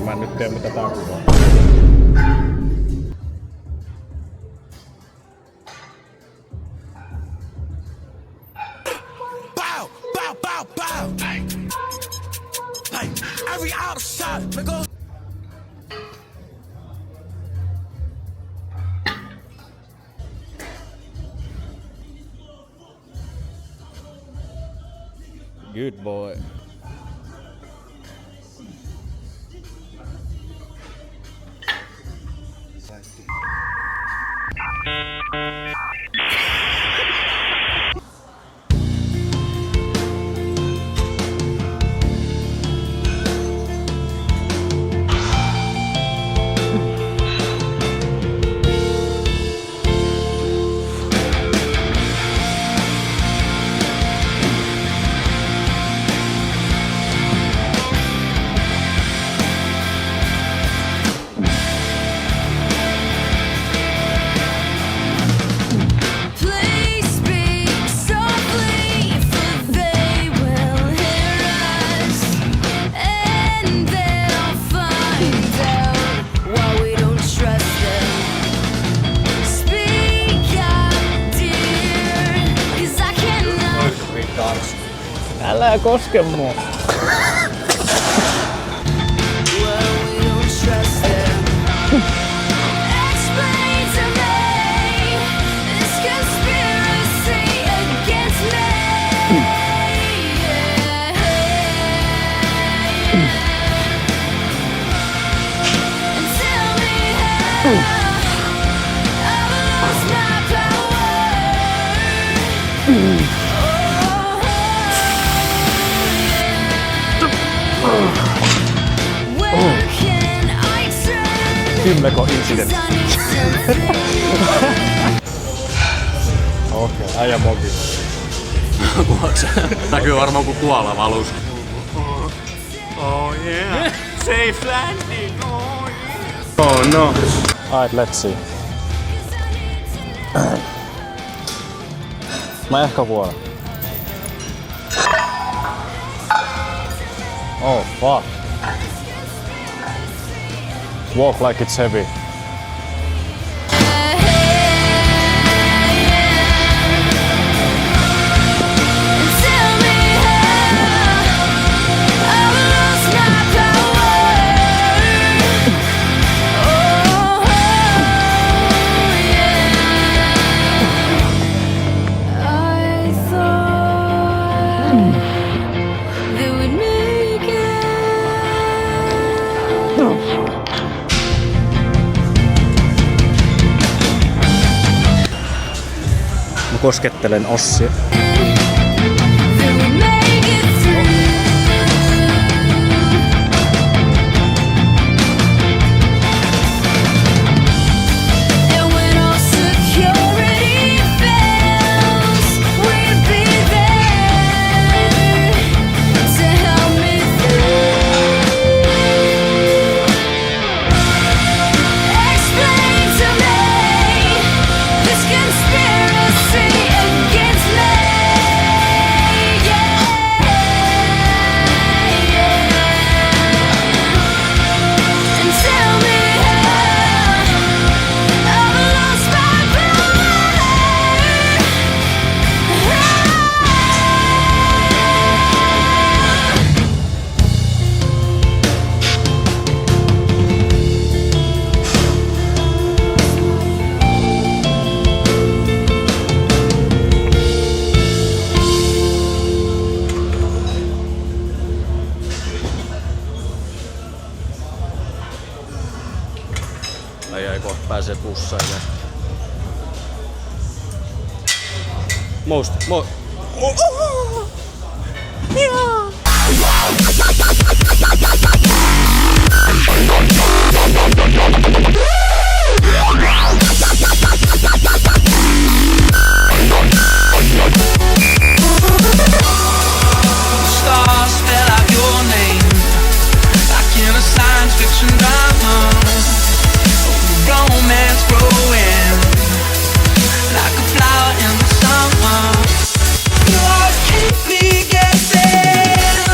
Sitten mä en nyt tiedä mitä tää kuvaa. Good boy. Älä koske mua. Kymmeko incident. Okei, äijä moki. Näkyy varmaan kun kuoleva alus. Oh yeah. Safe landing. Oh yeah. Oh no. Alright, let's see. Mä ehkä kuolen. Oh fuck. Walk like it's heavy. Mä koskettelen Ossia. Ai kohta pääsee pussailemaan. Most. Stars spell out your name like in a science fiction drama. Romance growing like a flower in the summer. What keep me guessing?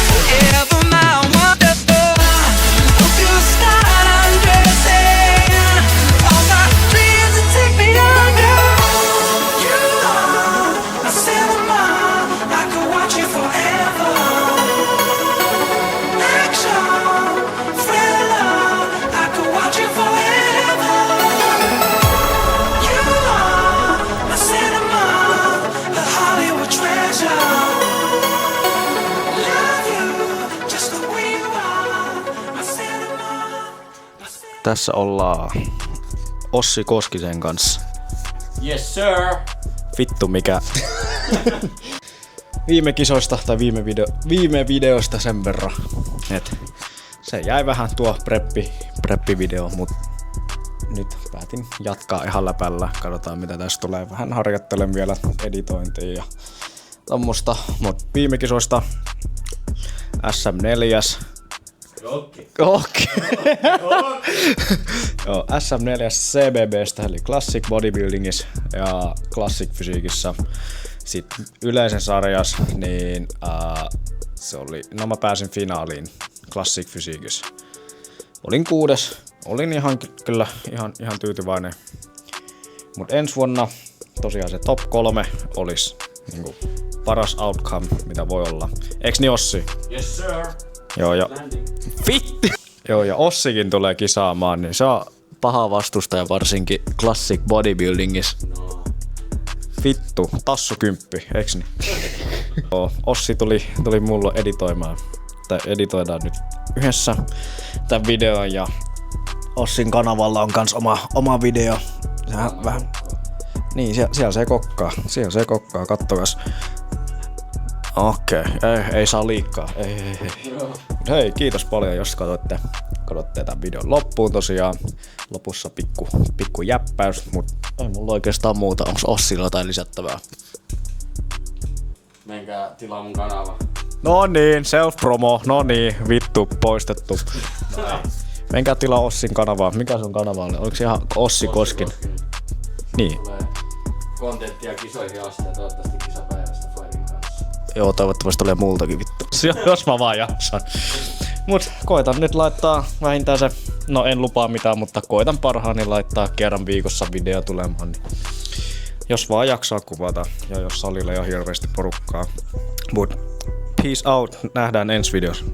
Forever my wonderful. Tässä ollaan Ossi Koskisen kanssa. Yes, sir. Vittu mikä. Viime kisoista tai viime videosta sen verran, et se jäi vähän tuo preppi-video, mut nyt päätin jatkaa ihan läpällä. Katsotaan mitä tästä tulee. Vähän harjoittelen vielä editointia ja tommosta, mut viime kisoista SM4. Okei. Joo, SM4 CBBstä eli Classic Bodybuildingissa ja Classic Fysiikissä. Sitten yleisen sarjas, niin se oli, no mä pääsin finaaliin Classic Fysiikissä. Olin 6. Olin kyllä ihan tyytyväinen. Mut ensi vuonna tosiaan se top 3 olisi niinku paras outcome mitä voi olla. Eiks niin Ossi? Yes, sir. Joo ja fitti! Joo ja Ossikin tulee kisaamaan, niin se on paha vastustaja varsinkin Classic Bodybuildingissa. No. Vittu, tassu 10, eiks niin? Joo, Ossi tuli mulle editoimaan. Tai editoidaan nyt yhdessä tän videon ja Ossin kanavalla on kans oma video. Sehän vähän. Niin, siellä se kokkaa, kattokas. Okei, ei saa liikaa. Ei. Hei, kiitos paljon, jos katsotte tämän videon loppuun tosiaan. Lopussa pikku jäppäys, mut ei mulla oikeastaan muuta. Onks Ossilla jotain lisättävää? Menkää tilaa mun kanava. No niin, self-promo. No niin, vittu, poistettu. Menkää tilaa Ossin kanavaa. Mikä sun kanava oli? Oliko se ihan Ossi Koskin? Niin. Tulee kontenttia kisoihin asti ja toivottavasti kisapäivästä Fairin kanssa. Joo, toivottavasti tulee multakin vittu. Jos mä vaan jaksan. Mut koitan nyt laittaa vähintään se, no en lupaa mitään, mutta koitan parhaani laittaa kerran viikossa video tulemaan. Niin jos vaan jaksaa kuvata ja jos salilla ei ole hirveästi porukkaa. Mut peace out, nähdään ensi videossa.